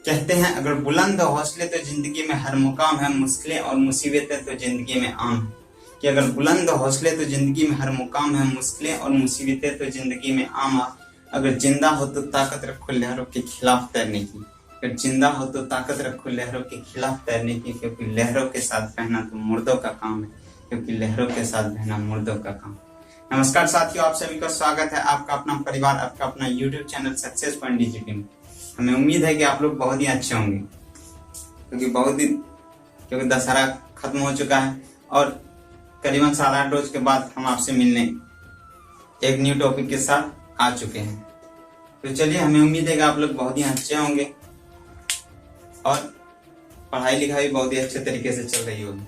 कहते हैं अगर बुलंद हौसले तो जिंदगी में हर मुकाम है, मुश्किलें और मुसीबतें तो जिंदगी में आम है। कि अगर बुलंद हौसले तो जिंदगी में हर मुकाम है, मुश्किलें और मुसीबतें तो जिंदगी में आम है। अगर जिंदा हो तो ताकत रखो लहरों के खिलाफ तैरने की। अगर जिंदा हो तो ताकत रखो लहरों के खिलाफ तैरने की, क्योंकि लहरों के साथ बहना तो मुर्दों का काम है। क्योंकि लहरों के साथ बहना मुर्दों का काम। नमस्कार साथियों, आप सभी का स्वागत है आपका अपना परिवार, आपका अपना YouTube channel success point digital में। हमें उम्मीद है कि आप लोग बहुत ही अच्छे होंगे, क्योंकि दशहरा खत्म हो चुका है और करीबन 7-8 रोज के बाद हम आपसे मिलने एक न्यू टॉपिक के साथ आ चुके हैं। तो चलिए, हमें उम्मीद है कि आप लोग बहुत ही अच्छे होंगे और पढ़ाई लिखाई बहुत ही अच्छे तरीके से चल रही होगी।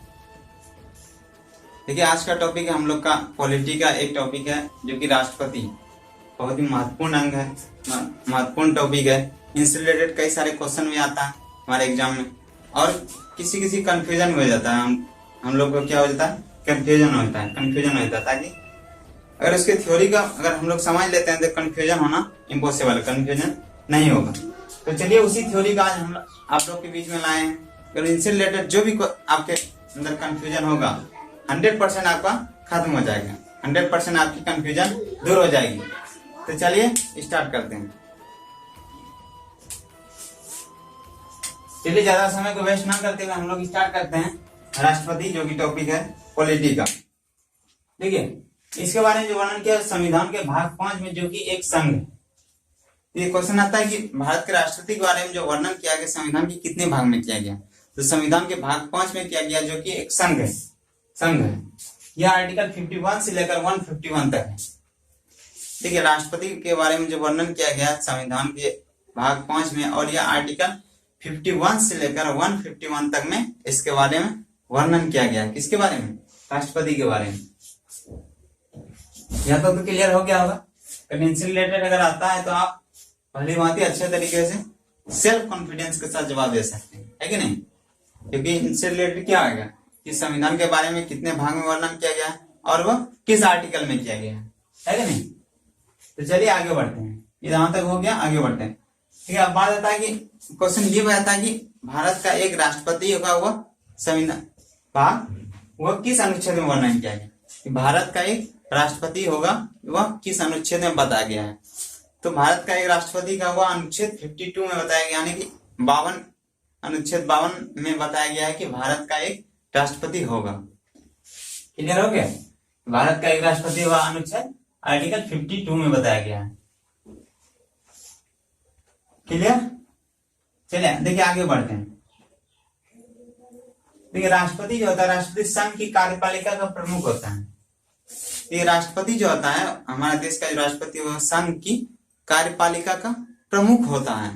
देखिए, आज का टॉपिक है हम लोग का पॉलिटी का एक टॉपिक है, जो कि राष्ट्रपति बहुत ही महत्वपूर्ण अंग है, महत्वपूर्ण टॉपिक है। इनसे रिलेटेड कई सारे क्वेश्चन भी आता है हमारे एग्जाम में, और किसी कंफ्यूजन हो जाता है। हम लोग को क्या हो जाता है, कंफ्यूजन होता है। ताकि अगर उसके थ्योरी का अगर हम लोग समझ लेते हैं तो कंफ्यूजन होना इम्पॉसिबल, कंफ्यूजन नहीं होगा। तो चलिए, उसी थ्योरी का आज हम आप लोग के बीच में लाए हैं। अगर इनसे रिलेटेड जो भी आपके अंदर कंफ्यूजन होगा 100% आपका खत्म हो जाएगा, 100% आपकी कंफ्यूजन दूर हो जाएगी। तो चलिए स्टार्ट करते हैं। चलिए, ज्यादा समय को वेस्ट ना करते हुए हम लोग स्टार्ट करते हैं राष्ट्रपति, जो कि टॉपिक है पॉलिटी का। देखिए, इसके बारे में जो वर्णन किया संविधान के भाग 5 में, जो कि एक संघ है। ये क्वेश्चन आता है कि भारत के राष्ट्रपति के बारे में जो वर्णन किया गया संविधान के कितने भाग में किया गया, तो संविधान के भाग 5 में किया गया, जो कि एक संघ है। यह आर्टिकल 51 से लेकर 151 तक है। देखिए, राष्ट्रपति के बारे में जो वर्णन किया गया संविधान के भाग 5 में, और यह आर्टिकल 51 से लेकर 151 तक में इसके बारे में वर्णन किया गया। किसके बारे में? राष्ट्रपति के बारे में। यह तो क्लियर हो गया होगा। इनसे रिलेटेड अगर आता है तो आप पहली बात ही अच्छे तरीके से सेल्फ कॉन्फिडेंस के साथ जवाब दे सकते हैं, है कि नहीं? क्योंकि इनसे रिलेटेड क्या आएगा कि संविधान के बारे में कितने भाग में वर्णन किया गया है और वह किस आर्टिकल में किया गया है कि नहीं? तो चलिए आगे बढ़ते हैं। यहां तक हो गया, आगे बढ़ते हैं। ठीक है, अब बात आता है कि क्वेश्चन ये बताता है कि भारत का एक राष्ट्रपति होगा, वह संविधान वह किस अनुच्छेद में वर्णन किया गया? कि भारत का एक राष्ट्रपति होगा, वह किस अनुच्छेद में बताया गया है? तो भारत का एक राष्ट्रपति का हुआ अनुच्छेद 52 में बताया गया, यानी कि अनुच्छेद 52 में बताया गया है कि भारत का एक राष्ट्रपति होगा। क्लियर हो गया? भारत का एक राष्ट्रपति होगा, अनुच्छेद आर्टिकल 52 में बताया गया है। क्लियर? चलिए देखिए, आगे बढ़ते हैं। देखिए, राष्ट्रपति जो होता है, राष्ट्रपति संघ की कार्यपालिका का प्रमुख होता है। ये राष्ट्रपति जो होता है, हमारा देश का जो राष्ट्रपति वह संघ की कार्यपालिका का प्रमुख होता है।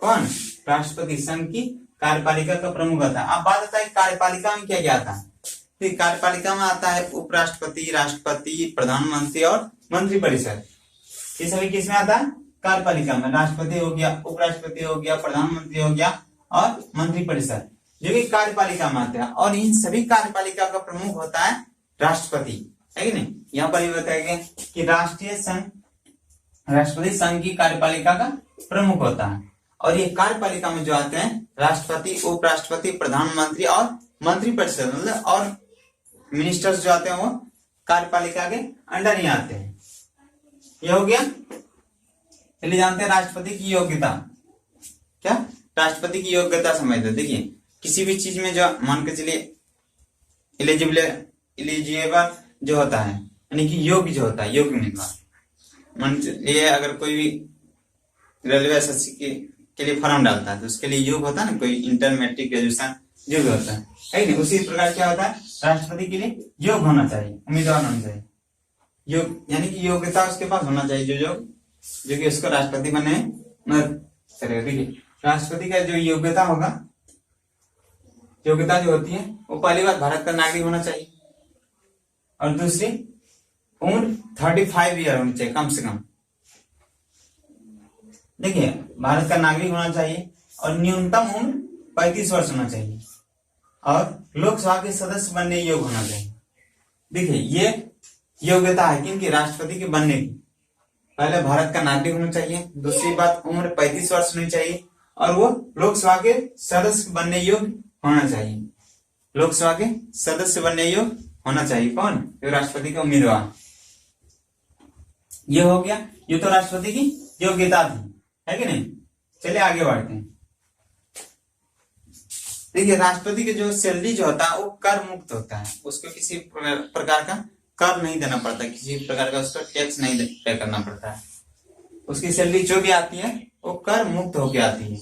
कौन? राष्ट्रपति संघ की कार्यपालिका का प्रमुख होता है। अब बात आता है कार्यपालिका में क्या क्या आता है। तो कार्यपालिका में आता है उपराष्ट्रपति, राष्ट्रपति, प्रधानमंत्री और मंत्रिपरिषद। ये सभी किसमें आता है? कार्यपालिका में। राष्ट्रपति हो गया, उपराष्ट्रपति हो गया, प्रधानमंत्री हो गया और मंत्रिपरिषद, जो कि कार्यपालिका में आते हैं। और इन सभी कार्यपालिका का प्रमुख होता है राष्ट्रपति, है कि नहीं? यहाँ पर बताया गया कि राष्ट्रपति संघ की कार्यपालिका का प्रमुख होता है। और ये कार्यपालिका में जो आते हैं राष्ट्रपति, उपराष्ट्रपति, प्रधानमंत्री और मंत्रिपरिषद, मतलब और मिनिस्टर्स जो आते हैं वो कार्यपालिका के अंडर ही आते हैं। ये हो गया। चलिए जानते हैं राष्ट्रपति की योग्यता। क्या? राष्ट्रपति की योग्यता समझते। देखिए, किसी भी चीज में जो मान के चलिए एलिजिबल जो होता है, यानी कि योग्य जो होता है, योग्य उम्मीदवार। ये अगर कोई भी रेलवे एसएससी के लिए फॉर्म डालता है तो उसके लिए योग्य होता है ना, कोई इंटर मैट्रिक ग्रेजुएशन जो भी होता है नहीं? उसी प्रकार क्या होता है, राष्ट्रपति के लिए योग्य होना चाहिए, उम्मीदवार होना चाहिए। योग्य यानी कि योग्यता उसके पास होना चाहिए, जो कि उसको राष्ट्रपति बनने में मदद करेगा। देखिए, राष्ट्रपति का जो योग्यता होगा, योग्यता जो होती है वो पहली बात भारत का नागरिक होना चाहिए, और दूसरी उम्र 35 ईयर होनी चाहिए कम से कम। देखिए, भारत का नागरिक होना चाहिए और न्यूनतम उम्र 35 वर्ष होना चाहिए, और लोकसभा के सदस्य बनने योग्य होना चाहिए। देखिए, ये योग्यता है किनकी? राष्ट्रपति के बनने की। पहले भारत का नागरिक होना चाहिए, दूसरी बात उम्र 35 वर्ष होनी चाहिए, और वो लोकसभा के सदस्य बनने योग्य होना चाहिए। लोकसभा के सदस्य बनने योग्य होना चाहिए। कौन? जो राष्ट्रपति का उम्मीदवार। ये हो गया, ये तो राष्ट्रपति की योग्यता थी, है कि नहीं। चलिए आगे बढ़ते हैं। देखिए, राष्ट्रपति की जो सैलरी जो होता है वो कर मुक्त होता है, उसको किसी प्रकार का कर नहीं देना पड़ता, किसी प्रकार का उसको टैक्स नहीं पे करना पड़ता है। उसकी सैलरी जो भी आती है वो कर मुक्त होके आती है।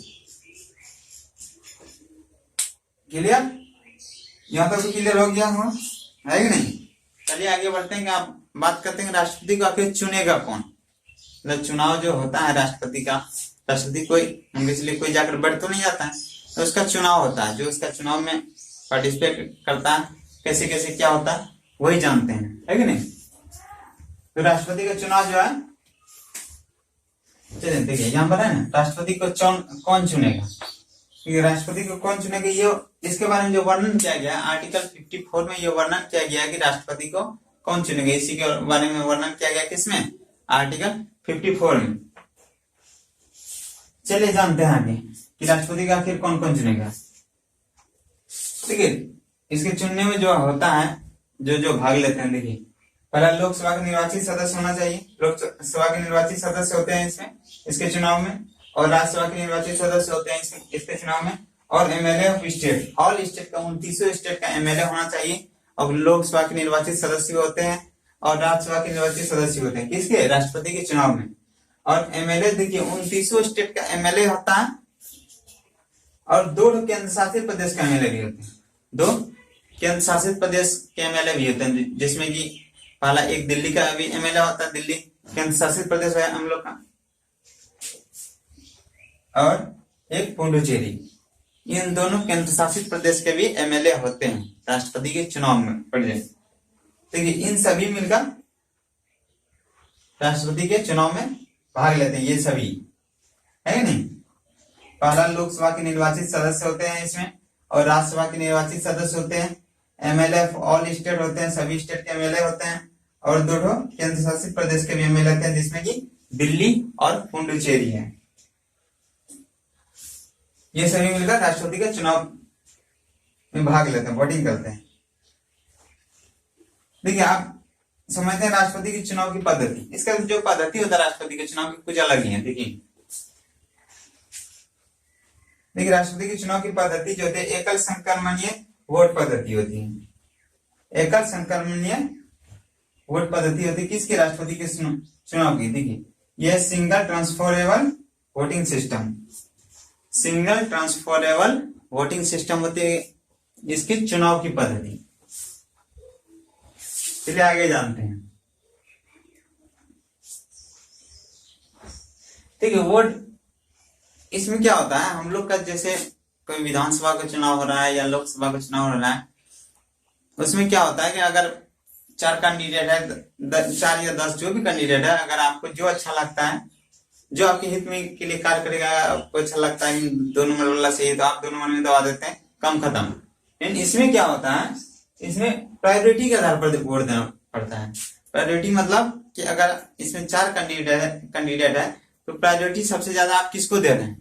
क्लियर? यहाँ तक तो क्लियर हो गया हुआ, है कि नहीं। चलिए आगे बढ़ते हैं कि आप बात करते हैं राष्ट्रपति को आखिर चुनेगा कौन। मतलब चुनाव जो होता है राष्ट्रपति का, राष्ट्रपति कोई इसलिए कोई जाकर बैठ तो नहीं जाता है, तो उसका चुनाव होता है। जो उसका चुनाव में पार्टिसिपेट करता है, कैसे कैसे क्या होता है वही जानते हैं, है कि नहीं। तो राष्ट्रपति का चुनाव जो है, चलिए देखिए यहाँ पर है ना, राष्ट्रपति को कौन चुनेगा। राष्ट्रपति को कौन चुनेगा, ये इसके बारे में जो वर्णन किया गया आर्टिकल 54 में, ये वर्णन किया गया कि राष्ट्रपति को कौन चुनेगा। इसी के बारे में वर्णन किया गया किसमें? आर्टिकल 54 में। चलिए जानते हैं आगे कि राष्ट्रपति का आखिर कौन कौन चुनेगा। देखिए, इसके चुनने में जो होता है, जो भाग लेते हैं, देखिए पहला लोकसभा के निर्वाचित सदस्य होना चाहिए। लोकसभा के निर्वाचित सदस्य होते हैं इसके चुनाव में, और राज्यसभा के निर्वाचित सदस्य होते हैं इसके चुनाव में, और MLA of state, all state का 29 स्टेट का एमएलए होना चाहिए। और लोकसभा के निर्वाचित सदस्य होते हैं और राज्यसभा के निर्वाचित सदस्य होते हैं किसके? राष्ट्रपति के चुनाव में। और एमएलए देखिए 29 स्टेट का एमएलए होता है और 2 केंद्र शासित प्रदेश का एमएलए भी होते हैं। 2 केंद्र शासित प्रदेश के एमएलए भी होते हैं, जिसमें कि पहला एक दिल्ली का भी एमएलए होता है, दिल्ली केंद्र शासित प्रदेश है हम लोग का, और एक पुडुचेरी। इन दोनों केंद्र शासित प्रदेश के भी एमएलए होते हैं राष्ट्रपति के चुनाव में पड़े। देखिए इन सभी मिलकर राष्ट्रपति के चुनाव में भाग लेते हैं, ये सभी, है नहीं। पहला लोकसभा के निर्वाचित सदस्य होते हैं इसमें, और राज्यसभा के निर्वाचित सदस्य होते हैं, एमएलए ऑल स्टेट होते हैं, सभी स्टेट के एमएलए होते हैं, और 2 केंद्र शासित प्रदेश के भी एमएलए होते हैं, जिसमें कि दिल्ली और पुडुचेरी है। ये सभी मिलकर राष्ट्रपति के चुनाव में भाग लेते हैं, वोटिंग करते हैं। देखिए आप समझते हैं राष्ट्रपति के चुनाव की पद्धति, इसका जो पद्धति होता है राष्ट्रपति के चुनाव की कुछ अलग ही है। देखिए राष्ट्रपति के चुनाव की पद्धति जो होती है एकल संक्रमणीय वोट पद्धति होती है। एकल संक्रमणीय वोट पद्धति होती है किसकी? राष्ट्रपति के चुनाव की। देखिए यह single transferable voting system, single transferable voting system होती है इसके चुनाव की पद्धति। चलिए आगे जानते हैं। देखिए वोट इसमें क्या होता है, हम लोग का जैसे कोई विधानसभा का चुनाव हो रहा है या लोकसभा का चुनाव हो रहा है, उसमें क्या होता है कि अगर 4 कैंडिडेट है, 4 या 10 जो भी कैंडिडेट है, अगर आपको जो अच्छा लगता है, जो आपके हित में के लिए कार्य करेगा, आपको अच्छा लगता है दोनों नंबर वाला सही है तो आप दोनों नंबर में दबा देते हैं, कम खत्म। लेकिन इसमें क्या होता है, इसमें प्रायोरिटी के आधार पर वोट देना पड़ता है। प्रायोरिटी मतलब कि अगर इसमें 4 कैंडिडेट है तो प्रायोरिटी सबसे ज्यादा आप किसको दे रहे हैं?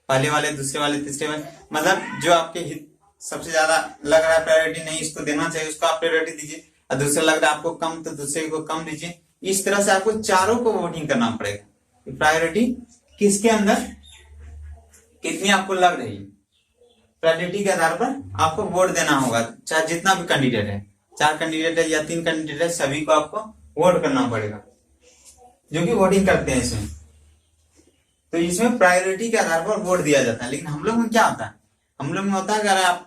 पहले वाले, दूसरे वाले, तीसरे वाले, मतलब जो आपके हित सबसे ज्यादा लग रहा है प्रायोरिटी नहीं इसको देना चाहिए, उसको आप प्रायोरिटी दीजिए। और दूसरा लग रहा है आपको कम तो दूसरे को कम दीजिए। इस तरह से आपको चारों को वोटिंग करना पड़ेगा। प्रायोरिटी किसके अंदर कितनी आपको लग रही है, प्रायोरिटी के आधार पर आपको वोट देना होगा। चाहे जितना भी कैंडिडेट है, 4 कैंडिडेट है या 3 कैंडिडेट है, सभी को आपको वोट करना पड़ेगा, जो कि वोटिंग करते हैं इसमें। तो इसमें प्रायोरिटी के आधार पर वोट दिया जाता है। लेकिन हम लोग में क्या होता है, हम लोग में होता है अगर आप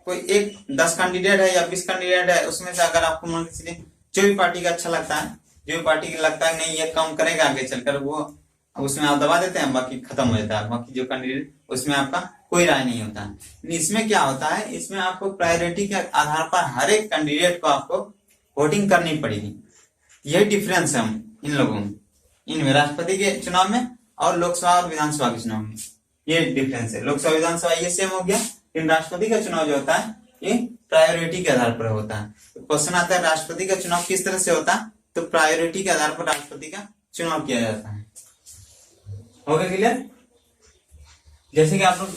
कोई 10 कैंडिडेट है या 20 कैंडिडेट है, उसमें से अगर आपको मान लीजिए जो भी पार्टी का अच्छा लगता है, जो भी पार्टी का लगता है नहीं ये कम करेगा आगे चलकर, वो उसमें आप दबा देते हैं, बाकी खत्म हो जाता है। बाकी जो कैंडिडेट उसमें आपका कोई राय नहीं होता है। इसमें क्या होता है, इसमें आपको प्रायोरिटी के आधार पर हर एक कैंडिडेट को आपको वोटिंग करनी पड़ेगी। यही डिफरेंस है इन लोगों में, इनमें राष्ट्रपति के चुनाव में और लोकसभा और विधानसभा के चुनाव में ये डिफरेंस है। लोकसभा विधानसभा ये सेम हो गया, लेकिन राष्ट्रपति का चुनाव जो होता है ये प्रायोरिटी के आधार पर होता है। तो क्वेश्चन आता है राष्ट्रपति का चुनाव किस तरह से होता है, तो प्रायोरिटी के आधार पर राष्ट्रपति का चुनाव किया जाता है। हो गया क्लियर? जैसे कि आप लोग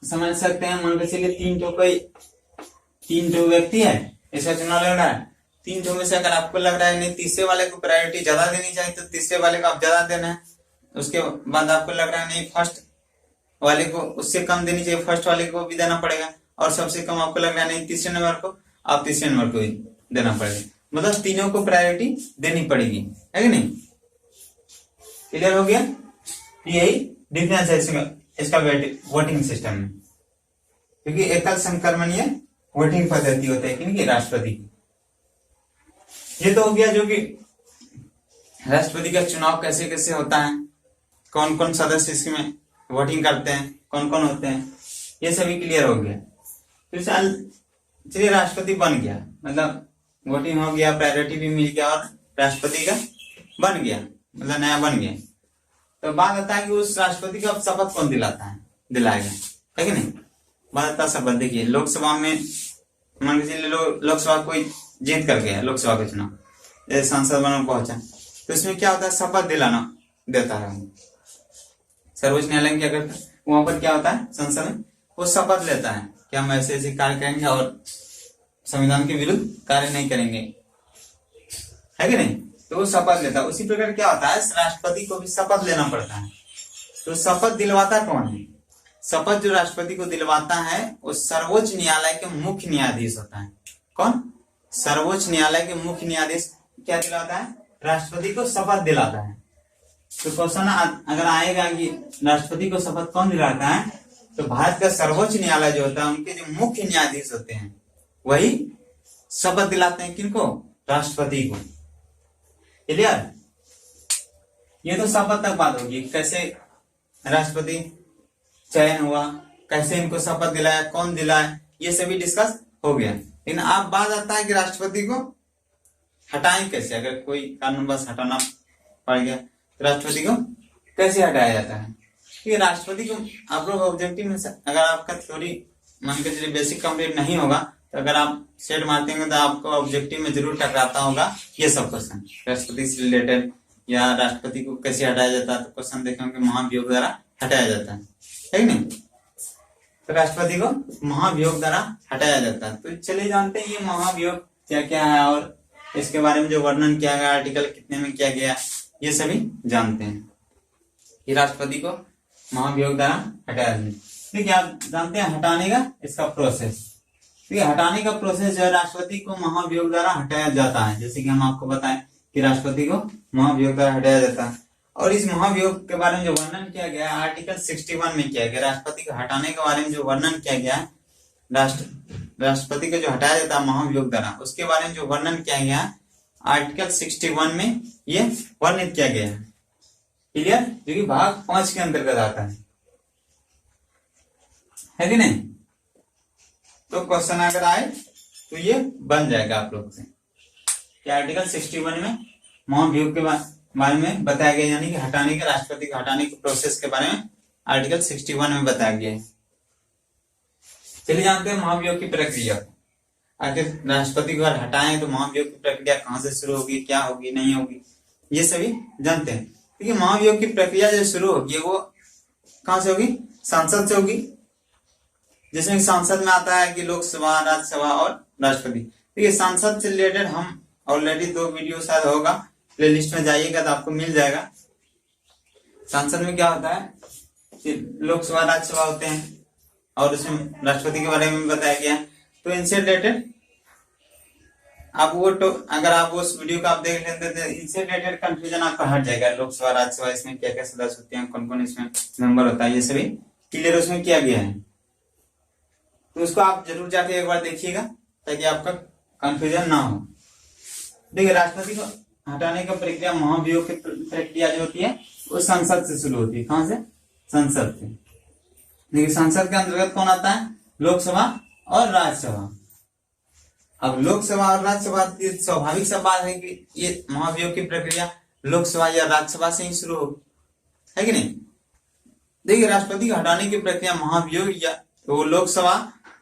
समझ सकते हैं, मान के चलिए तीन ठो व्यक्ति है, ऐसा चुनाव लड़ रहा है। तीन ठो में से अगर आपको लग रहा है नहीं तीसरे वाले को प्रायोरिटी ज्यादा देनी चाहिए तो तीसरे वाले को आप ज्यादा देना है। उसके बाद आपको लग रहा है नहीं फर्स्ट वाले को उससे कम देनी चाहिए, फर्स्ट वाले को भी देना पड़ेगा। और सबसे कम आपको लग रहा है नहीं तीसरे नंबर को, आप तीसरे नंबर को ही देना पड़ेगा। मतलब तीनों को प्रायोरिटी देनी पड़ेगी, है कि नहीं? क्लियर हो गया? यही डिफरेंस है इसका वोटिंग सिस्टम में, क्योंकि एकल संक्रमणीय वोटिंग पद्धति होता है कि राष्ट्रपति की। ये तो हो गया जो कि राष्ट्रपति का चुनाव कैसे कैसे होता है, कौन कौन सदस्य इसमें वोटिंग करते हैं, कौन कौन होते हैं, ये सभी क्लियर हो गया। तो चलिए राष्ट्रपति बन गया, मतलब वोटिंग हो गया, प्रायोरिटी भी मिल गया और राष्ट्रपति का बन गया, मतलब नया बन गया। तो बात आता है कि उस राष्ट्रपति का शपथ कौन दिलाएगा, है कि नहीं? बात आता है शपथ। देखिए लोकसभा में मान के चलिए लोकसभा कोई जीत कर गया, लोकसभा का चुनाव, जैसे सांसद बनकर पहुंचा, तो इसमें क्या होता है, शपथ दिलाना देता है। सर्वोच्च न्यायालय क्या करता है, वहां पर क्या होता है, संसद में वो शपथ लेता है कि हम ऐसे ऐसे कार्य करेंगे और संविधान के विरुद्ध कार्य नहीं करेंगे, है कि नहीं? तो वो शपथ लेता है। उसी प्रकार क्या होता है, राष्ट्रपति को भी शपथ लेना पड़ता है। तो शपथ दिलवाता कौन है? शपथ जो राष्ट्रपति को दिलवाता है वो सर्वोच्च न्यायालय के मुख्य न्यायाधीश होता है। कौन? सर्वोच्च न्यायालय के मुख्य न्यायाधीश क्या दिलाता है, राष्ट्रपति को शपथ दिलाता है। तो क्वेश्चन अगर आएगा कि राष्ट्रपति को शपथ कौन दिलाता है, तो भारत का सर्वोच्च न्यायालय जो होता है उनके जो मुख्य न्यायाधीश होते हैं वही शपथ दिलाते हैं। किनको? राष्ट्रपति को। क्लियर? ये तो शपथ तक बात होगी, कैसे राष्ट्रपति चयन हुआ, कैसे इनको शपथ दिलाया, कौन दिलाया, ये सभी डिस्कस हो गया। लेकिन अब बात आता है कि राष्ट्रपति को हटाएं कैसे। अगर कोई कानूनवश हटाना पड़ गया तो राष्ट्रपति को कैसे हटाया जाता है? कि राष्ट्रपति को आप लोग ऑब्जेक्टिव में अगर आपका थ्योरी मान के चलिए बेसिक कंप्लीट नहीं होगा तो अगर आप सेट मारते हैं तो आपको ऑब्जेक्टिव में जरूर टकराता होगा ये सब क्वेश्चन, राष्ट्रपति से रिलेटेड या राष्ट्रपति को कैसे हटाया जाता है। तो क्वेश्चन देखेंगे महाभियोग द्वारा हटाया जाता है कि नहीं? तो राष्ट्रपति को महाभियोग द्वारा हटाया जाता है। तो चलिए जानते हैं ये महाभियोग क्या क्या है और इसके बारे में जो वर्णन किया गया, आर्टिकल कितने में किया गया, ये सभी जानते हैं कि राष्ट्रपति को महाभियोग द्वारा हटाया जाता है। देखिए आप जानते हैं हटाने का इसका प्रोसेस, देखिए हटाने का प्रोसेस जो है राष्ट्रपति को महाभियोग द्वारा हटाया जाता है। जैसे कि हम आपको बताएं कि राष्ट्रपति को महाभियोग द्वारा हटाया जाता है। और इस महाभियोग के बारे में जो वर्णन किया गया है आर्टिकल 61 में किया गया। राष्ट्रपति को हटाने के बारे में जो वर्णन किया गया है, राष्ट्रपति को जो हटाया जाता है महाभियोग द्वारा, उसके बारे में जो वर्णन किया गया है आर्टिकल 61 में ये वर्णित किया गया है। क्लियर? जो कि भाग 5 के अंतर्गत आता है कि नहीं? तो क्वेश्चन अगर आए तो ये बन जाएगा आप लोग से कि आर्टिकल 61 में महाभियोग के बारे में बताया गया, यानी कि हटाने के, राष्ट्रपति को हटाने के प्रोसेस के बारे में आर्टिकल 61 में बताया गया है। चलिए जानते हैं महाभियोग की प्रक्रिया। आखिर राष्ट्रपति को अगर हटाएं तो महाभियोग की प्रक्रिया कहां से शुरू होगी, क्या होगी, नहीं होगी, ये सभी जानते हैं। देखिए महाभियोग की प्रक्रिया जो शुरू होगी वो कहां से होगी? संसद से होगी। जिसमें सांसद में आता है कि लोकसभा, राज्यसभा और राष्ट्रपति। देखिए सांसद से रिलेटेड हम ऑलरेडी 2 वीडियो शायद होगा, प्लेलिस्ट में जाइएगा तो आपको मिल जाएगा। सांसद में क्या होता है कि लोकसभा, राज्यसभा होते हैं और उसमें राष्ट्रपति के बारे में बताया गया। तो इनसे रिलेटेड आप वो तो अगर आप उस वीडियो को आप देख लेते तो इनसे रिलेटेड कंफ्यूजन आपका हट जाएगा। लोकसभा, राज्यसभा, इसमें क्या क्या सदस्य होते हैं, कौन कौन इसमें मेंबर होता है, ये सभी क्लियर उसमें किया गया है। तो उसको आप जरूर जाके एक बार देखिएगा ताकि आपका कंफ्यूजन ना हो। देखिए राष्ट्रपति को हटाने का प्रक्रिया, महाभियोग की प्रक्रिया जो होती है वो संसद से शुरू होती है। कहां से? संसद से। देखिए संसद के अंतर्गत कौन आता है? लोकसभा और राज्यसभा। अब लोकसभा और राज्यसभा, स्वाभाविक सा बात है कि ये महाभियोग की प्रक्रिया लोकसभा या राज्यसभा से ही शुरू होगी, है कि नहीं? देखिए राष्ट्रपति को हटाने की प्रक्रिया महाभियोग या तो लोकसभा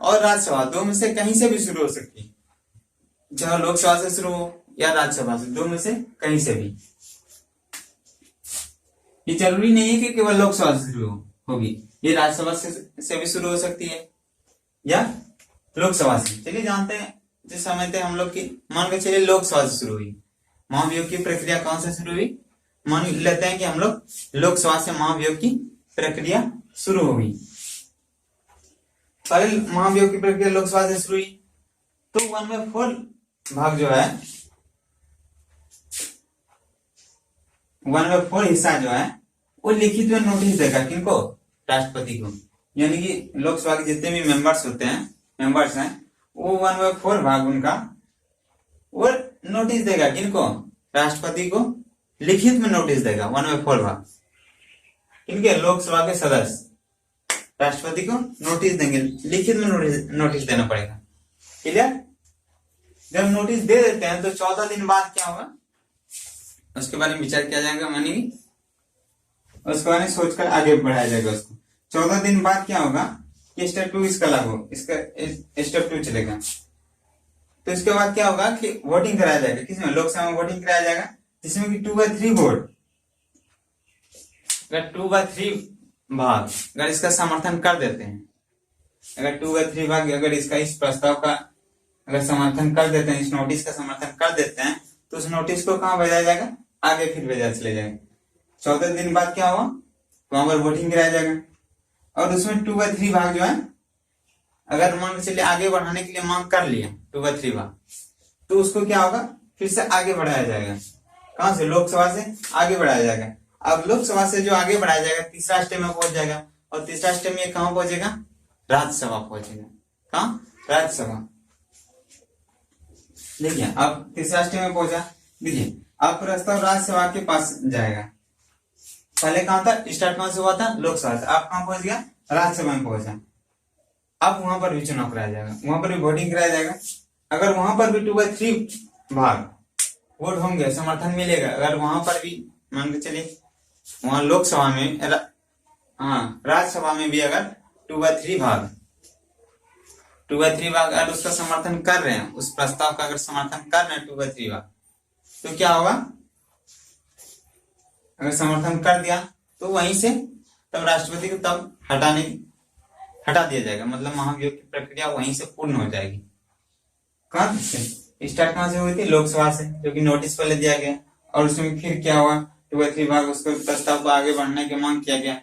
और राज्यसभा दो में से कहीं से भी शुरू हो सकती है। चाहे लोकसभा से शुरू हो या राज्यसभा से, दो में से कहीं से भी। ये जरूरी नहीं है कि केवल लोकसभा से शुरू होगी, ये राज्यसभा से भी शुरू हो सकती है या लोकसभा से। चलिए जानते हैं, जिस समय थे हम लोग की, मान के चलिए लोकसभा से शुरू हुई। महाभियोग की प्रक्रिया कौन से शुरू हुई? मान लेते हैं कि हम लोग लोकसभा से महाभियोग की प्रक्रिया शुरू हो गई। पहले महाभियोग की प्रक्रिया लोकसभा से शुरू हुई तो 1/4 भाग जो है, 1/4 हिस्सा जो है वो लिखित में नोटिस देगा। किनको? राष्ट्रपति को। यानी कि लोकसभा के जितने भी मेंबर्स हैं वो 1/4 भाग उनका वो नोटिस देगा। किनको? राष्ट्रपति को लिखित में नोटिस देगा। 1/4 भाग किनके? लोकसभा के सदस्य राष्ट्रपति को नोटिस देंगे, लिखित में नोटिस देना पड़ेगा। क्लियर? जब नोटिस दे देते हैं तो 14 दिन बाद क्या होगा उसके बारे में विचार किया जाएगा, मानी उसके बारे में सोचकर आगे बढ़ाया जाएगा उसको। 14 दिन बाद क्या होगा कि स्टेप 2 इसका लागू, इसका स्टेप 2 चलेगा। तो इसके बाद क्या होगा कि वोटिंग कराया जाएगा। किसमें? लोकसभा में वोटिंग कराया जाएगा, जिसमें कि 2/3 वोट, अगर 2/3 भाग अगर इसका समर्थन कर देते हैं, अगर 2/3 भाग अगर इसका इस प्रस्ताव का अगर समर्थन कर देते हैं, इस नोटिस का समर्थन कर देते हैं, तो उस नोटिस को कहाँ भेजा जाएगा? आगे फिर भेजा चले जाएगा। 14 दिन बाद क्या हुआ? वहां पर वोटिंग कराया जाएगा और उसमें 2/3 भाग जो है, अगर मान के चलिए आगे बढ़ाने के लिए मांग कर लिया 2/3 भाग, तो उसको क्या होगा? फिर से आगे बढ़ाया जाएगा। कहां से? लोकसभा से आगे बढ़ाया जाएगा। अब लोकसभा से जो आगे बढ़ाया जाएगा तीसरा स्टेप में पहुंच जाएगा, और तीसरा स्टेप में कहां पहुंचेगा? राज्यसभा पहुंचेगा। कहां? राज्यसभा। देखिए अब तीसरा स्टेप में पहुंचा। देखिए अब प्रस्ताव राज्यसभा के पास जाएगा। पहले कहां था? स्टार्ट कहां से हुआ था? लोकसभा से। अब कहां पहुंच गया? राज्यसभा में पहुंचा। अब वहां पर भी चुनाव कराया जाएगा, वहां पर भी वोटिंग कराया जाएगा। अगर वहां पर भी 2/3 भाग वोट होंगे, समर्थन मिलेगा, अगर वहां पर भी मान के चलिए वहां लोकसभा में राज्यसभा में भी अगर 2/3 भाग अगर उसका समर्थन कर रहे हैं, उस प्रस्ताव का अगर समर्थन कर रहे हैं 2/3 भाग, तो क्या होगा? अगर समर्थन कर दिया तो वहीं से तब राष्ट्रपति को तब हटा दिया जाएगा। मतलब महाभियोग की प्रक्रिया वहीं से पूर्ण हो जाएगी। कहां से स्टार्ट कहां से हुई थी? लोकसभा से, जो कि नोटिस पहले दिया गया, और उसमें फिर क्या हुआ? 2/3 भाग उसको प्रस्ताव को आगे बढ़ने की मांग किया गया,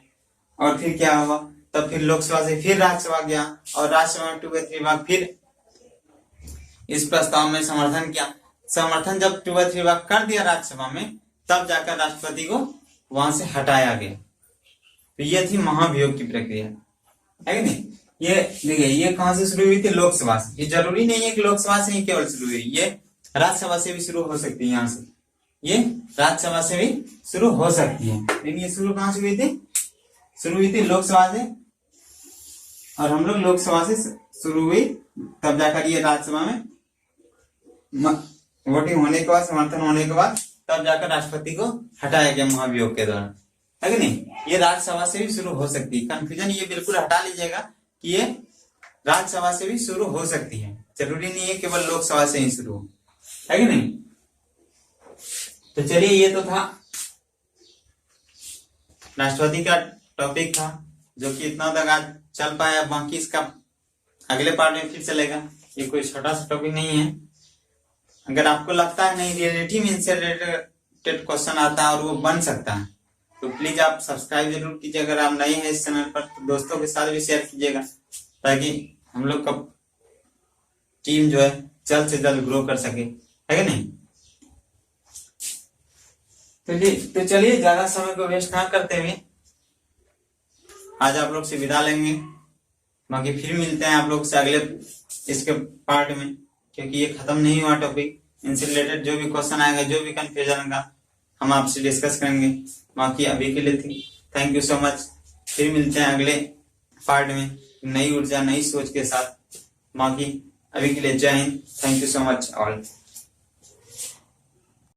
और फिर क्या हुआ? तब फिर लोकसभा से फिर राज्यसभा गया, और राज्यसभा में 2/3 भाग फिर इस प्रस्ताव में समर्थन किया। समर्थन जब 2/3 भाग कर दिया राज्यसभा में, तब जाकर राष्ट्रपति को वहां से हटाया गया। तो ये थी महाभियोग की प्रक्रिया, है कि नहीं? ये देखिए ये कहां से शुरू हुई थी? लोकसभा से। ये जरूरी नहीं है कि लोकसभा से ही केवल शुरू हुई, ये राज्यसभा से भी शुरू हो सकती है। यहाँ से ये राज्यसभा से भी शुरू हो सकती है, लेकिन ये शुरू कहां से हुई थी? शुरू हुई थी लोकसभा से, और हम लोग लोकसभा से शुरू हुई, तब जाकर ये राज्यसभा में वोटिंग होने के बाद, समर्थन होने के बाद, तब जाकर राष्ट्रपति को हटाया गया महाभियोग के दौरान, है कि नहीं? ये राज्यसभा से भी शुरू हो सकती है। कंफ्यूजन ये बिल्कुल हटा लीजिएगा कि ये राज्यसभा से भी शुरू हो सकती है, जरूरी नहीं है केवल लोकसभा से ही शुरू हो, है कि नहीं? तो चलिए ये तो था राष्ट्रपति का टॉपिक था, जो कि इतना तक आज चल पाया। बाकी इसका अगले पार्ट में फिर चलेगा। ये कोई छोटा सा टॉपिक नहीं है। अगर आपको लगता है नहीं रिलेटिव मीन से रिलेटेड क्वेश्चन आता है और वो बन सकता है, तो प्लीज आप सब्सक्राइब जरूर कीजिए। अगर आप नए हैं इस चैनल पर तो दोस्तों के साथ भी शेयर कीजिएगा, ताकि हम लोग का टीम जो है जल्द से जल्द ग्रो कर सके, है कि नहीं? तो चलिए ज्यादा समय को वेस्ट ना करते हुए आज आप लोग से विदा लेंगे। बाकी फिर मिलते हैं आप लोग से अगले इसके पार्ट में, क्योंकि ये खत्म नहीं हुआ टॉपिक। इनसे रिलेटेड जो भी क्वेश्चन आएगा, जो भी कंफ्यूजन आएगा, हम आपसे डिस्कस करेंगे। बाकी अभी के लिए थैंक यू सो मच। फिर मिलते हैं अगले पार्ट में नई ऊर्जा, नई सोच के साथ। बाकी अभी के लिए जय Hind. Thank you so much all.